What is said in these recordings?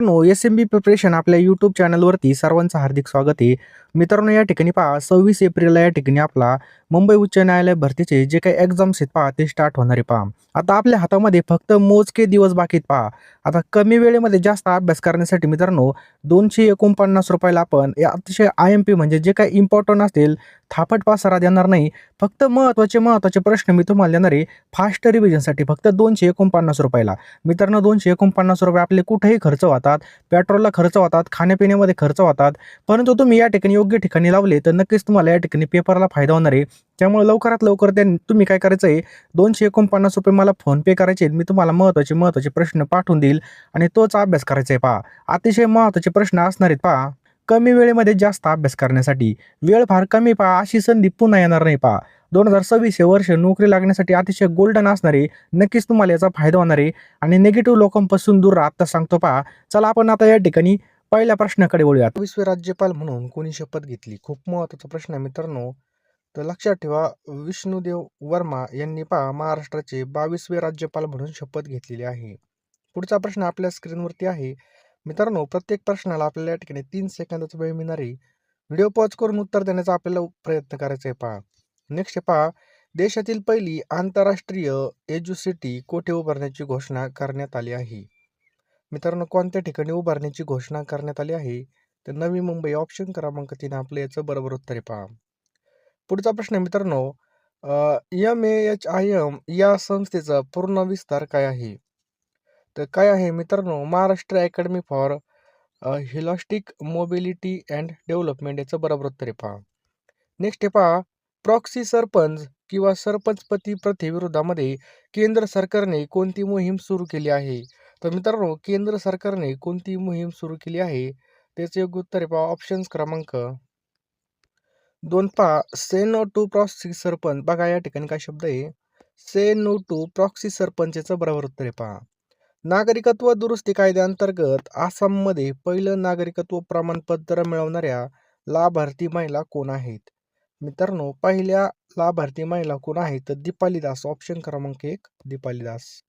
एस-एम-बी preparation आपल्या YouTube चॅनलवरती सर्वांचं हार्दिक स्वागत आहे. मित्रांनो, या ठिकाणी पहा 26 एप्रिलला या ठिकाणी आपला मुंबई उच्च न्यायालय भरतीचे जे काही एक्झाम्स आहेत पहा ते स्टार्ट होणार आहे पहा. आता आपल्या हातामध्ये फक्त मोजके दिवस बाकी आहेत पहा. आता कमी वेळेमध्ये जास्त अभ्यास करण्यासाठी मित्रांनो ₹249 ला आपण या अतिशय आय-एम-पी म्हणजे जे काही इम्पोर्टंट असतील थापट पासारा देणार नाही. फक्त महत्त्वाचे प्रश्न मी तुम्हाला देणार आहे फास्ट रिव्हिजनसाठी फक्त ₹249 ला. मित्रांनो ₹249 आपले कुठेही खर्च होतात, पेट्रोलला खर्च होतात, खाण्यापिण्यामध्ये खर्च होतात. परंतु तुम्ही या ठिकाणी योग्य ठिकाणी लावले तर नक्कीच तुम्हाला या ठिकाणी पेपरला फायदा होणार आहे. त्यामुळे लवकरात लवकर तुम्ही काय करायचं आहे ₹249 मला फोनपे करायचे आहेत. मी तुम्हाला महत्त्वाचे प्रश्न पाठवून देईल आणि तोच अभ्यास करायचा आहे पहा. अतिशय महत्त्वाचे प्रश्न असणार आहेत पहा. कमी वेळेमध्ये जास्त अभ्यास करण्यासाठी. वेळ फार कमी पहा, अशी संधी पुन्हा येणार नाही पहा. 2026 हे वर्ष नोकरी लागण्यासाठी अतिशय गोल्डन असणार आहे. नक्कीच तुम्हाला याचा फायदा होणार आहे आणि निगेटिव्ह लोकांपासून दूर राहता सांगतो पहा. चला आपण आता या ठिकाणी पहिल्या प्रश्नाकडे वळूयात. 22वे राज्यपाल म्हणून कोणी शपथ घेतली? खूप महत्त्वाचा प्रश्न आहे मित्रांनो. तर लक्षात ठेवा, विष्णुदेव वर्मा यांनी पहा महाराष्ट्राचे 22वे राज्यपाल म्हणून शपथ घेतलेली आहे. पुढचा प्रश्न आपल्या स्क्रीनवरती आहे. मित्रांनो, प्रत्येक प्रश्नाला आपल्याला या ठिकाणी 3 सेकंदाचा वेळ मिळणार आहे. व्हिडिओ पॉज करून उत्तर देण्याचा आपल्याला प्रयत्न करायचा आहे पहा. नेक्स्ट पहा, देशातील पहिली आंतरराष्ट्रीय एज्युसिटी कोठे उभारण्याची घोषणा करण्यात आली आहे? मित्रांनो, कोणत्या ठिकाणी उभारण्याची घोषणा करण्यात आली आहे? तर नवी मुंबई. ऑप्शन क्रमांक 3 आपलं याचं बरोबर उत्तर आहे पहा. पुढचा प्रश्न आहे मित्रांनो, MAHIM या संस्थेचा पूर्ण विस्तार काय आहे? तर काय आहे मित्रांनो, Maharashtra academy for holistic mobility and development याचं बरोबर उत्तर आहे पहा. नेक्स्ट आहे पहा, प्रॉक्सी सरपंच किंवा सरपंचपती प्रथेविरोधामध्ये केंद्र सरकारने कोणती मोहीम सुरू केली आहे? तर मित्रांनो, केंद्र सरकारने कोणती मोहीम सुरू केली आहे? त्याचे योग्य उत्तर आहे पहा. ऑप्शन्स क्रमांक 2 पहा, से नो टू प्रॉक्सी सरपंच. बघा या ठिकाणी काय शब्द आहे, से नो टू प्रॉक्सी सरपंच याचं बरोबर उत्तर आहे पहा. नागरिकत्व दुरुस्ती कायद्याअंतर्गत आसाममध्ये पहिलं नागरिकत्व प्रमाणपत्र मिळवणाऱ्या लाभार्थी महिला कोण आहेत? मित्रांनो, पहिल्या लाभार्थी महिला कोण आहेत? तर दीपाली दास. ऑप्शन क्रमांक 1 दीपाली दास.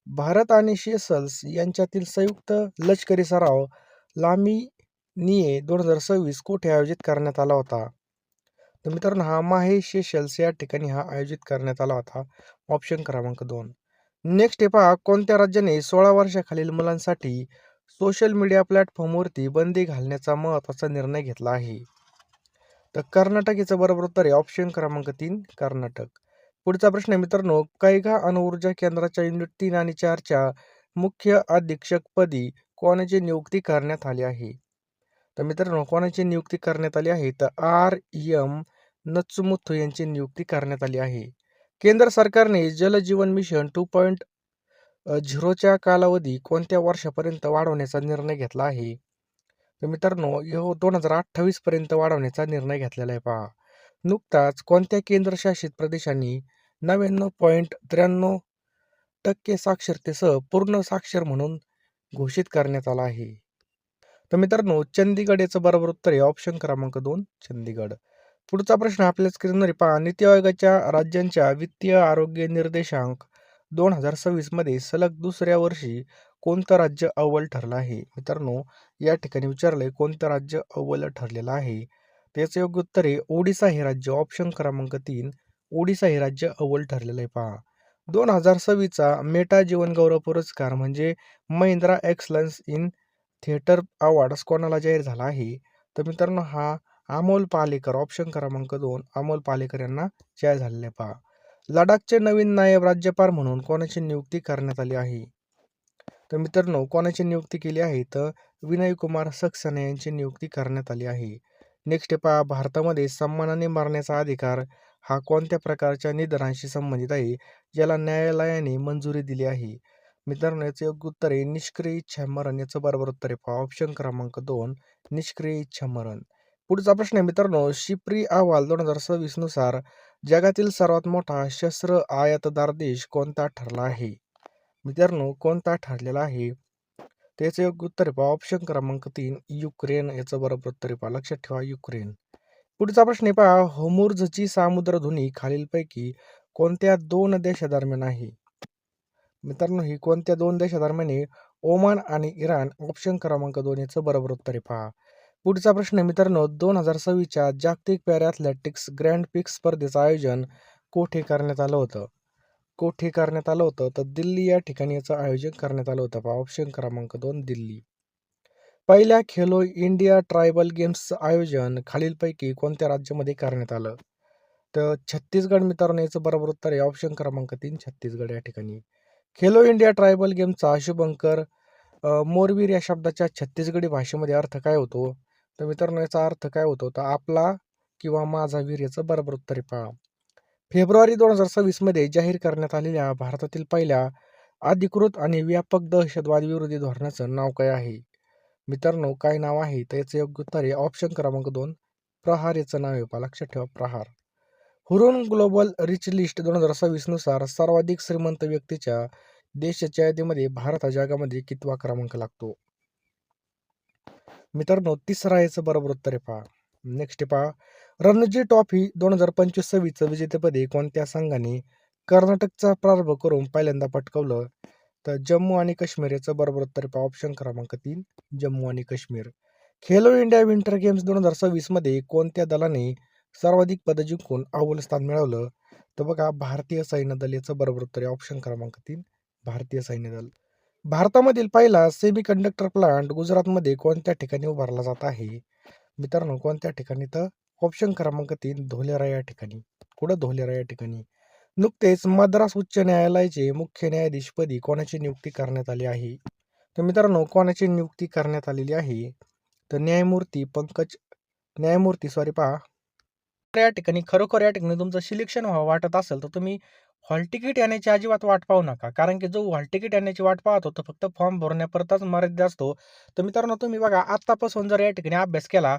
भारत आणि सेशल्स यांच्यातील संयुक्त लष्करी सराव लामिनिये 2026 कोठे आयोजित करण्यात आला होता? तर मित्रांनो, हा माहे सेशल्स या ठिकाणी हा आयोजित करण्यात आला होता. ऑप्शन क्रमांक 2. नेक्स्ट हे पहा, कोणत्या राज्याने 16 वर्षाखालील मुलांसाठी सोशल मीडिया प्लॅटफॉर्मवरती बंदी घालण्याचा महत्त्वाचा निर्णय घेतला आहे? तर कर्नाटक याचं बरोबर उत्तर आहे. ऑप्शन क्रमांक 3 कर्नाटक. पुढचा प्रश्न आहे मित्रांनो, कैगा अणुऊर्जा केंद्राच्या युनिट 3 आणि 4च्या मुख्य अधीक्षकपदी कोणाची नियुक्ती करण्यात आली आहे? तर मित्रांनो, कोणाची नियुक्ती करण्यात आली आहे? तर R.M. नत्सुमुथो यांची नियुक्ती करण्यात आली आहे. केंद्र सरकारने जल जीवन मिशन 2.0च्या कालावधी कोणत्या वर्षापर्यंत वाढवण्याचा निर्णय घेतला आहे? तर मित्रांनो, 2028 पर्यंत वाढवण्याचा निर्णय घेतलेला आहे पहा. नुकताच कोणत्या केंद्रशासित प्रदेशांनी 99.93% साक्षरतेसह पूर्ण साक्षर म्हणून घोषित करण्यात आला आहे? तर मित्रांनो, चंदीगड याचं बरोबर उत्तर आहे. ऑप्शन क्रमांक 2 चंदीगड. पुढचा प्रश्न आपल्या स्क्रीनवर पहा, नीती आयोगाच्या राज्यांच्या वित्तीय आरोग्य निर्देशांक 2026 मध्ये सलग दुसऱ्या वर्षी कोणतं राज्य अव्वल ठरलं आहे? मित्रांनो, या ठिकाणी विचारलंय कोणतं राज्य अव्वल ठरलेलं आहे? त्याचं योग्य उत्तर आहे ओडिसा हे राज्य. ऑप्शन क्रमांक 3 ओडिसा हे राज्य अव्वल ठरलेलं आहे पहा. 2026चा मेटा जीवन गौरव पुरस्कार म्हणजे Mahindra excellence in theatre awards कोणाला जाहीर झाला आहे? तर मित्रांनो, हा अमोल पालेकर. ऑप्शन क्रमांक 2 अमोल पालेकर यांना जाहीर झालेले पहा. लडाखचे नवीन नायब राज्यपाल म्हणून कोणाची नियुक्ती करण्यात आली आहे? तर मित्रांनो, कोणाची नियुक्ती केली आहे? तर विनय कुमार सक्सेना यांची नियुक्ती करण्यात आली आहे. नेक्स्ट पहा, भारतामध्ये सन्मानाने मरण्याचा अधिकार हा कोणत्या प्रकारच्या निधनाशी संबंधित आहे, ज्याला न्यायालयाने मंजुरी दिली आहे? मित्रांनो, याचं योग्य उत्तर आहे निष्क्रिय इच्छामरण. याचं बरोबर उत्तर आहे पहा. ऑप्शन क्रमांक 2 निष्क्रिय इच्छामरण. पुढचा प्रश्न आहे मित्रांनो, शिप्री अहवाल 2026 नुसार जगातील सर्वात मोठा शस्त्र आयातदार देश कोणता ठरला आहे? मित्रांनो, कोणता ठरलेला आहे? त्याचं योग्य उत्तर आहे पहा. ऑप्शन क्रमांक 3 युक्रेन. याचं बरोबर उत्तर आहे पहा. लक्षात ठेवा युक्रेन. पुढचा प्रश्न आहे पहा, होर्मुझची सामुद्रधुनी खालीलपैकी कोणत्या 2 देशादरम्यान आहे? मित्रांनो, ही कोणत्या 2 देशादरम्यान आहे? ओमान आणि इराण. ऑप्शन क्रमांक 2 याचं बरोबर उत्तर आहे पहा. पुढचा प्रश्न मित्रांनो, 2026च्या जागतिक पॅरा ॲथलेटिक्स ग्रँड प्रिक्स स्पर्धेचं आयोजन कोठे करण्यात आलं होतं? कोठे करण्यात आलं होतं? तर दिल्ली या ठिकाणी याचं आयोजन करण्यात आलं होतं पहा. ऑप्शन क्रमांक 2 दिल्ली. पहिल्या खेलो इंडिया ट्रायबल गेम्सचं आयोजन खालीलपैकी कोणत्या राज्यामध्ये करण्यात आलं? तर छत्तीसगड मित्रांनो याचं बरोबर उत्तर आहे. ऑप्शन क्रमांक 3 छत्तीसगड या ठिकाणी. खेलो इंडिया ट्रायबल गेमचा शुभंकर मोरवीर या शब्दाच्या छत्तीसगडी भाषेमध्ये अर्थ काय होतो? तर मित्रांनो याचा अर्थ काय होतो? तर आपला किंवा माझा वीर याचं बरोबर उत्तर आहे पहा. फेब्रुवारी 2026 मध्ये जाहीर करण्यात आलेल्या भारतातील पहिल्या अधिकृत आणि व्यापक दहशतवाद विरोधी धोरणाचं नाव काय आहे? मित्रांनो काय नाव आहे? तर याचं योग्य उत्तर आहे ऑप्शन क्रमांक 2 प्रहार याचं नाव आहे पहा. लक्षात ठेवा प्रहार. हुरून ग्लोबल रिच लिस्ट 2026 नुसार सर्वाधिक श्रीमंत व्यक्तीच्या देशाच्या यादीमध्ये भारत हा जगामध्ये कितवा क्रमांक लागतो? मित्रांनो तिसरा याचं बरोबर उत्तर आहे पहा. नेक्स्ट पहा. रणजी ट्रॉफी 2025-26चं विजेतेपदी कोणत्या संघाने कर्नाटकचा प्रारंभ करून पहिल्यांदा पटकावलं? तर जम्मू आणि काश्मीर याचं बरोबर उत्तर आहे पहा. ऑप्शन क्रमांक 3 जम्मू आणि Kashmir. Khelo India winter games 2026 मध्ये कोणत्या दलाने सर्वाधिक पदक जिंकून अव्वल स्थान मिळवलं? तर बघा भारतीय सैन्य दल याचं बरोबर उत्तर आहे. ऑप्शन क्रमांक 3 भारतीय सैन्य दल. भारतामधील पहिला सेमीकंडक्टर प्लांट गुजरातमध्ये कोणत्या ठिकाणी उभारला जात आहे? मित्रांनो कोणत्या ठिकाणी? तर ऑप्शन क्रमांक 3 धोलेरा या ठिकाणी. कुठं? धोलेरा या ठिकाणी. नुकतेच मद्रास उच्च न्यायालयाचे मुख्य न्यायाधीशपदी कोणाची नियुक्ती करण्यात आली आहे? तर मित्रांनो कोणाची नियुक्ती करण्यात आलेली आहे? तर न्यायमूर्ती पहा. या ठिकाणी खरोखर या ठिकाणी तुमचं सिलेक्शन व्हावं वाटत असेल तर तुम्ही हॉल तिकीट येण्याची अजिबात वाट पाहू नका. कारण की जो हॉल तिकीट येण्याची वाट पाहतो तो फक्त फॉर्म भरण्यापुरताच मर्यादित असतो. तर मित्रांनो तुम्ही बघा आत्तापासून जर या ठिकाणी अभ्यास केला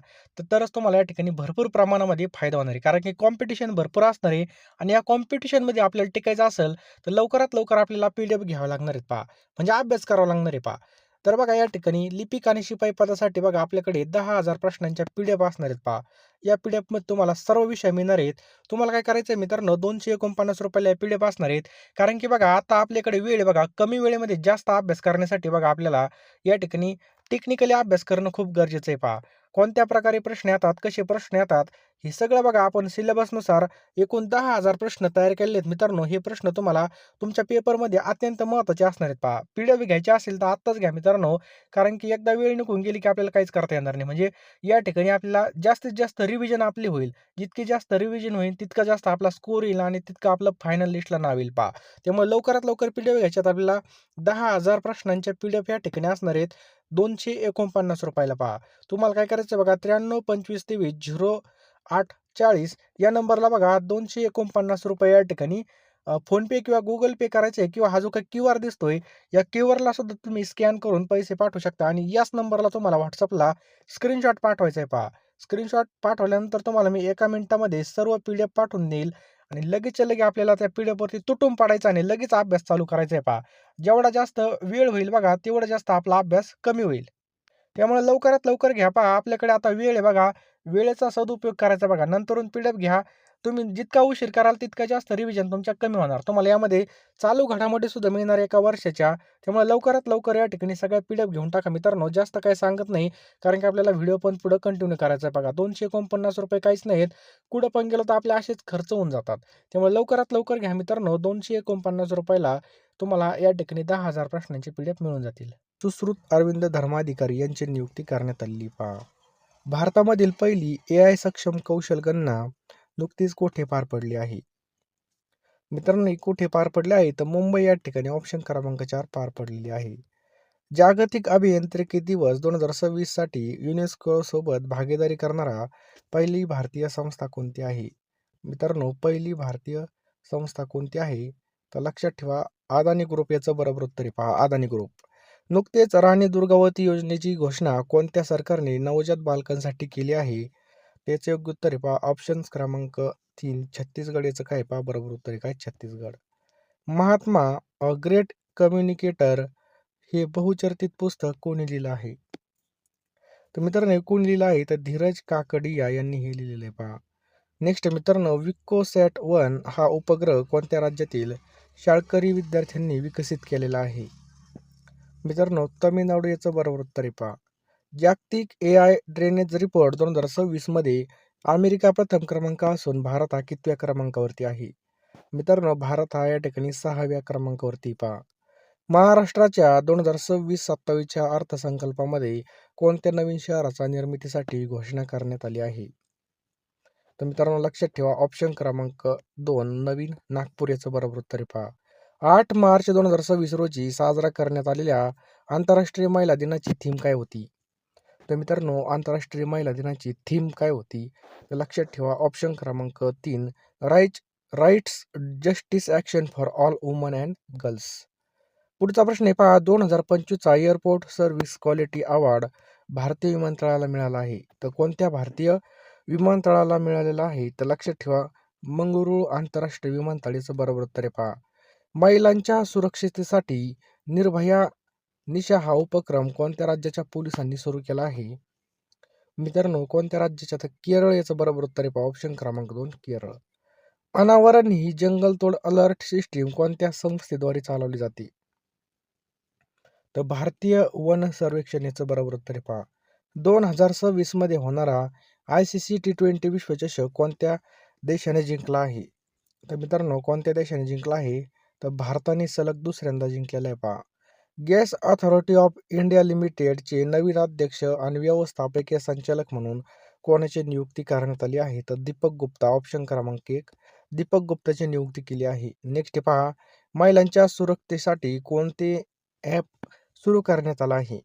तरच तुम्हाला या ठिकाणी भरपूर प्रमाणामध्ये फायदा होणार आहे. कारण की कॉम्पिटिशन भरपूर असणार आहे आणि या कॉम्पिटिशनमध्ये आपल्याला टिकायचं असेल तर लवकरात लवकर आपल्याला PDF घ्यावे लागणार आहेत पहा. म्हणजे अभ्यास करावा लागणार आहे पहा. तर बघा या ठिकाणी लिपिक आणि शिपाई पदासाठी बघा आपल्याकडे 10,000 प्रश्नांच्या PDF असणार आहेत पहा. या PDF तुम्हाला सर्व विषय मिळणार आहेत. तुम्हाला काय करायचं आहे मित्रांनो, ₹249 या PDF असणार आहेत. कारण की बघा आता आपल्याकडे वेळ आहे बघा, कमी वेळेमध्ये जास्त अभ्यास करण्यासाठी बघा आपल्याला या ठिकाणी टेक्निकली अभ्यास करणं खूप गरजेचं आहे पहा. कोणत्या प्रकारे प्रश्न येतात, कसे प्रश्न येतात, हे सगळं बघा आपण सिलेबसनुसार एकूण 10,000 प्रश्न तयार केलेले आहेत मित्रांनो. हे प्रश्न तुम्हाला तुमच्या पेपरमध्ये अत्यंत महत्त्वाचे असणार आहेत पहा. PDF घ्यायचे असेल तर आत्ताच घ्या मित्रांनो. कारण की एकदा वेळ निघून गेली की आपल्याला काहीच करता येणार नाही. म्हणजे या ठिकाणी आपल्याला जास्तीत जास्त रिव्हिजन आपली होईल. जितकी जास्त रिव्हिजन होईल तितका जास्त आपला स्कोर येईल आणि तितकं आपलं फायनल लिस्टला नाव येईल पहा. त्यामुळे लवकरात लवकर PDF घ्यायच्यात आपल्याला 10,000 प्रश्नांच्या PDF या ठिकाणी असणार आहेत. ₹249 ला पहा. तुम्हाला काय करायचं बघा 93 25 23 0840 या नंबरला बघा ₹249 या ठिकाणी फोनपे किंवा Google पे करायचं आहे किंवा हा जो काही QR दिसतोय या क्यूआरला सुद्धा तुम्ही स्कॅन करून पैसे पाठवू शकता आणि याच नंबरला तुम्हाला WhatsAppला स्क्रीनशॉट पाठवायचा आहे पहा. स्क्रीनशॉट पाठवल्यानंतर तुम्हाला मी 1 मिनिटामध्ये सर्व PDF पाठवून देईल आणि लगेचच्या लगे आपल्याला त्या PDF वरती तुटून पडायचं आणि लगेच अभ्यास चालू करायचा आहे पहा. जेवढा जास्त वेळ होईल बघा, तेवढा जास्त आपला अभ्यास कमी होईल. त्यामुळे लवकरात लवकर घ्या पहा. आपल्याकडे आता वेळ आहे बघा. वेळेचा सदुपयोग करायचा बघा. नंतरून PDF घ्या. तुम्ही जितका उशीर कराल तितका जास्त रिव्हिजन तुमच्या कमी होणार. तुम्हाला यामध्ये चालू घडामोडी सुद्धा मिळणार एका वर्षाच्या. त्यामुळे लवकरात लवकर या ठिकाणी सगळ्या PDF घेऊन टाका मित्रांनो. जास्त काही सांगत नाही. कारण की आपल्याला व्हिडिओ पण पुढे कंटिन्यू करायचा आहे बघा. ₹249 काहीच नाहीत. कुठं पण गेलो तर आपले असेच खर्च होऊन जातात. त्यामुळे लवकरात लवकर घ्या मित्रांनो. ₹249 ला तुम्हाला या ठिकाणी 10,000 प्रश्नांचे PDF मिळून जातील. सुश्रुत अरविंद धर्माधिकारी यांची नियुक्ती करण्यात आली पहा. भारतामधील पहिली AI सक्षम कौशल गणना नुकतीच कोठे पार पडली आहे? मित्रांनो ही कुठे पार पडली आहे? तर मुंबई या ठिकाणी ऑप्शन क्रमांक 4 पार पडलेली आहे. जागतिक अभियांत्रिकी दिवस 2026 साठी युनेस्को सोबत भागीदारी करणारा पहिली भारतीय संस्था कोणती आहे? मित्रांनो पहिली भारतीय संस्था कोणती आहे? तर लक्षात ठेवा अदानी ग्रुप याचं बरोबर उत्तर आहे पहा अदानी ग्रुप. नुकतेच राणी दुर्गावती योजनेची घोषणा कोणत्या सरकारने नवजात बालकांसाठी केली आहे? त्याचे योग्य उत्तर आहे पहा ऑप्शन क्रमांक 3 छत्तीसगड याचं काय पहा बरोबर उत्तर आहे काय छत्तीसगड. महात्मा ग्रेट कम्युनिकेटर हे बहुचर्चित पुस्तक कोणी लिहिलं आहे? तर मित्रांनो हे कोण लिहिलं आहे तर धीरज काकडिया यांनी हे लिहिलेलं आहे पहा. नेक्स्ट मित्रांनो विकोसॅट-1 हा उपग्रह कोणत्या राज्यातील शाळकरी विद्यार्थ्यांनी विकसित केलेला आहे? मित्रांनो, तमिळनाडू याचं बरोबर उत्तर आहे पहा. जागतिक AI ड्रेनेज रिपोर्ट 2026 मध्ये अमेरिका प्रथम क्रमांक असून भारत हा कितव्या क्रमांकावरती आहे? मित्रांनो, भारत हा या ठिकाणी 6व्या क्रमांकावरती पहा. महाराष्ट्राच्या 2026-27च्या अर्थसंकल्पामध्ये कोणत्या नवीन शहराच्या निर्मितीसाठी घोषणा करण्यात आली आहे? तर मित्रांनो, लक्षात ठेवा ऑप्शन क्रमांक 2 नवीन नागपूर याचं बरोबर उत्तर आहे पहा. 8 मार्च 2026 रोजी साजरा करण्यात आलेल्या आंतरराष्ट्रीय महिला दिनाची थीम काय होती? तर मित्रांनो, आंतरराष्ट्रीय महिला दिनाची थीम काय होती? तर लक्षात ठेवा ऑप्शन क्रमांक 3 rights justice action for all women and girls. पुढचा प्रश्न आहे पहा. 2025चा एअरपोर्ट सर्व्हिस क्वालिटी अवॉर्ड भारतीय विमानतळाला मिळाला आहे. तर कोणत्या भारतीय विमानतळाला मिळालेला आहे? तर लक्षात ठेवा मंगळुरू आंतरराष्ट्रीय विमानतळाचं बरोबर उत्तर आहे पहा. महिलांच्या सुरक्षिततेसाठी निर्भया निशा हा उपक्रम कोणत्या राज्याच्या पोलिसांनी सुरू केला आहे? मित्रांनो, कोणत्या राज्याच्या? तर केरळ याचं बरोबर उत्तर आहे पहा. ऑप्शन क्रमांक 2 केरळ. अनावरण ही जंगलतोड अलर्ट सिस्टीम कोणत्या संस्थेद्वारे चालवली जाते? तर भारतीय वन सर्वेक्षण याचं बरोबर उत्तर आहे पहा. 2026 मध्ये होणारा ICC T20 विश्वचषक कोणत्या देशाने जिंकला आहे? तर मित्रांनो, कोणत्या देशाने जिंकला आहे? तर भारताने सलग दुसऱ्यांदा जिंकलेला आहे पहा. गॅस अथॉरिटी ऑफ इंडिया लिमिटेडचे नवीन अध्यक्ष आणि व्यवस्थापकीय संचालक म्हणून कोणाची नियुक्ती करण्यात आली आहे? तर दीपक गुप्ता. ऑप्शन क्रमांक 1 दीपक गुप्ताची नियुक्ती केली आहे. नेक्स्ट पहा, महिलांच्या सुरक्षेसाठी कोणते ॲप सुरू करण्यात आलं आहे?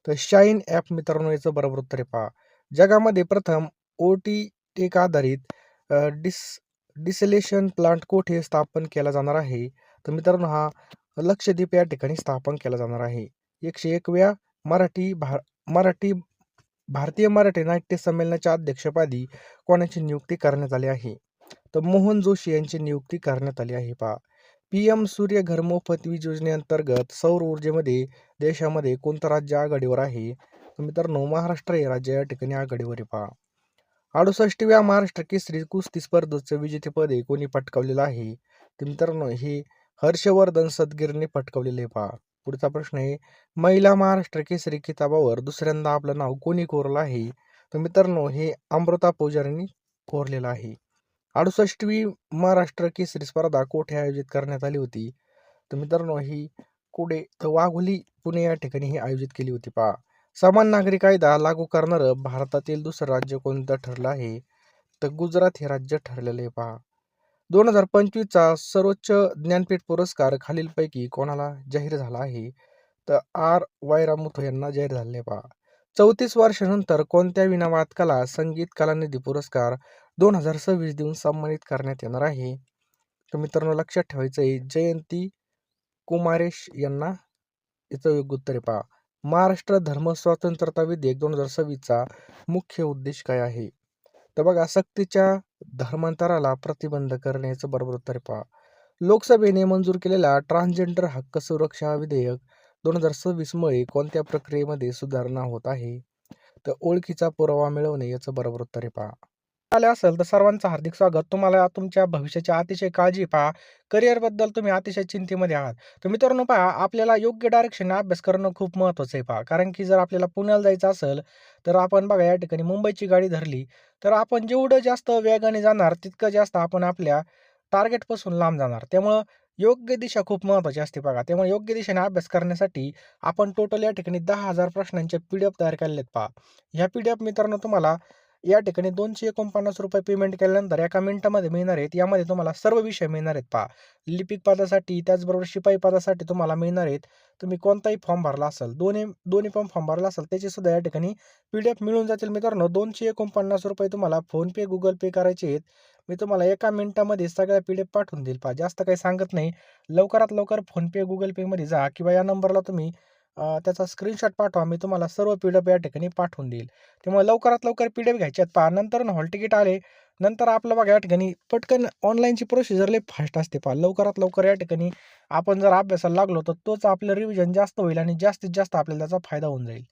तर शाईन ॲप मित्रांनो याचं बरोबर उत्तर आहे पहा. जगामध्ये प्रथम OT आधारित डिस डिसलेशन प्लांट कोठे स्थापन केला जाणार आहे? तर मित्रांनो, हा लक्षद्वीप या ठिकाणी स्थापन केला जाणार आहे. 101व्या मराठी भारतीय मराठी नाट्य संमेलनाच्या अध्यक्षपदी कोणाची नियुक्ती करण्यात आली आहे? तर मोहन जोशी यांची नियुक्ती करण्यात आली आहे पहा. PM सूर्यघर मोफत वीज योजनेअंतर्गत सौर ऊर्जेमध्ये देशामध्ये कोणतं राज्य आघाडीवर आहे? तर मित्रांनो, महाराष्ट्र हे राज्य या ठिकाणी आघाडीवर आहे पहा. 68व्या महाराष्ट्र केसरी कुस्ती स्पर्धेचं विजेतेपद कोणी पटकावलेलं आहे? तर मित्रांनो, हे हर्षवर्धन सदगीरने पटकावलेले आहे पहा. पुढचा प्रश्न आहे, महिला महाराष्ट्र केसरी किताबावर दुसऱ्यांदा आपलं नाव कोणी कोरलं आहे? तर मित्रांनो, हे अमृता पुजारींनी कोरलेलं आहे. 68वी महाराष्ट्र केसरी स्पर्धा कोठे आयोजित करण्यात आली होती? तर मित्रांनो, ही कुठे? तर वाघोली पुणे या ठिकाणी ही आयोजित केली होती पहा. समान नागरी कायदा लागू करणारं भारतातील दुसरं राज्य कोणतं ठरलं आहे? तर गुजरात हे राज्य ठरलेलं आहे पहा. 2025चा सर्वोच्च ज्ञानपीठ पुरस्कार खालीलपैकी कोणाला जाहीर झाला आहे? तर R वायरामुथू यांना जाहीर झाले पहा. 34 वर्षानंतर कोणत्या विनावादकाला संगीत कलानिधी पुरस्कार 2026 देऊन सन्मानित करण्यात येणार आहे? तर मित्रांनो, लक्षात ठेवायचं आहे जयंती कुमारेश यांना याचं योग्य उत्तर आहे पहा. महाराष्ट्र धर्म स्वतंत्रता विधेयक 2026चा मुख्य उद्देश काय आहे? तर बघा, सक्तीच्या धर्मांतराला प्रतिबंध करण्याचं बरोबर उत्तर आहे पहा. लोकसभेने मंजूर केलेला ट्रान्सजेंडर हक्क सुरक्षा विधेयक 2026 मुळे कोणत्या प्रक्रियेमध्ये सुधारणा होत आहे? तर ओळखीचा पुरावा मिळवणे याचं बरोबर उत्तर आहे पहा. आले असेल तर सर्वांचं हार्दिक स्वागत. तुम्हाला तुमच्या भविष्याची अतिशय काळजी पहा. करिअरबद्दल तुम्ही अतिशय चिंतेमध्ये आहात. तर मित्रांनो पहा, आपल्याला योग्य डायरेक्शनने अभ्यास करणं खूप महत्त्वाचं आहे पहा. कारण की जर आपल्याला पुण्याला जायचं असेल तर आपण बघा या ठिकाणी मुंबईची गाडी धरली तर आपण जेवढं जास्त वेगाने जाणार तितकं जास्त आपण आपल्या टार्गेटपासून लांब जाणार. त्यामुळं योग्य दिशा खूप महत्त्वाची असते बघा. त्यामुळे योग्य दिशेने अभ्यास करण्यासाठी आपण टोटल या ठिकाणी 10,000 प्रश्नांचे PDF तयार केलेले आहेत पहा. ह्या PDF मित्रांनो तुम्हाला या ठिकाणी ₹249 पेमेंट केल्यानंतर एका मिनिटामध्ये मिळणार आहेत. यामध्ये तुम्हाला सर्व विषय मिळणार आहेत पहा. लिपिक पदासाठी त्याचबरोबर शिपाई पदासाठी तुम्हाला मिळणार आहेत. तुम्ही कोणताही फॉर्म भरला असेल, दोन्ही पण फॉर्म भरला असेल त्याचे सुद्धा या ठिकाणी PDF मिळून जातील मित्रांनो. ₹249 तुम्हाला फोनपे, गुगल पे करायचे आहेत. मी तुम्हाला एका मिनिटामध्ये सगळ्या PDF पाठवून देईल पहा. जास्त काही सांगत नाही. लवकरात लवकर फोनपे, गुगल पेमध्ये जा किंवा या नंबरला तुम्ही त्याचा स्क्रीनशॉट पाठवा. मी तुम्हाला सर्व PDF या ठिकाणी पाठवून देईल. त्यामुळे लवकरात लवकर PDF घ्यायचे आहेत पहा. नंतर हॉल तिकीट आले, नंतर आपलं बघा या ठिकाणी पटकन ऑनलाईनची प्रोसिजर लई फास्ट असते पहा. लवकरात लवकर या ठिकाणी आपण जर अभ्यासाला लागलो तर तोच आपलं रिव्हिजन जास्त होईल आणि जास्तीत जास्त आपल्याला त्याचा फायदा होऊन जाईल.